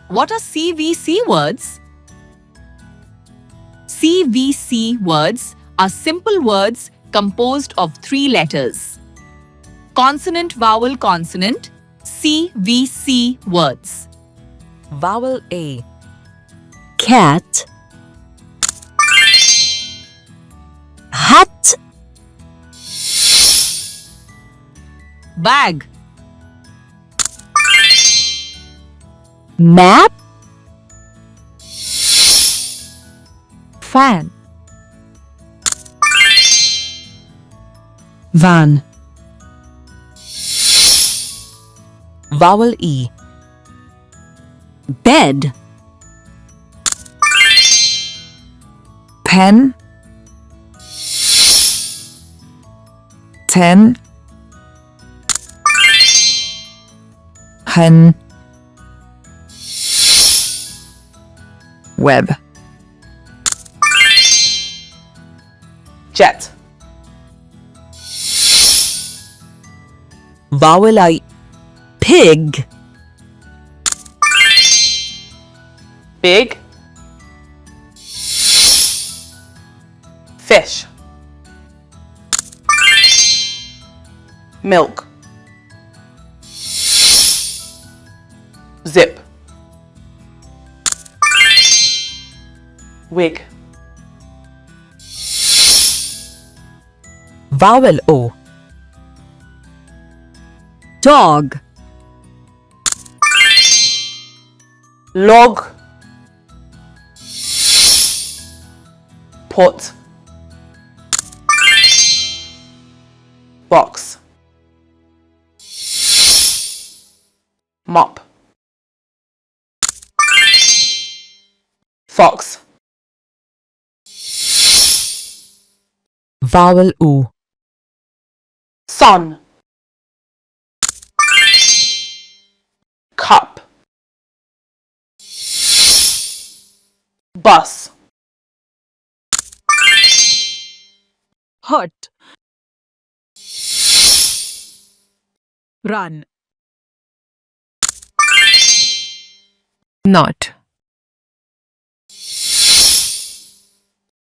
What are CVC words? CVC words are simple words composed of 3 letters. Consonant-Vowel-Consonant, CVC words. Vowel A. Cat. Hat. Bag. Map. Fan. Van. Vowel E. Bed. Pen. 10. Hen. Web. Jet. Vowel I. Pig. Big. Fish. Milk. Zip. Wig. Vowel O. Dog. Log. Pot. Box. Mop. Fox. Vowel U. Sun. Cup. Bus. Hut. Run. Not.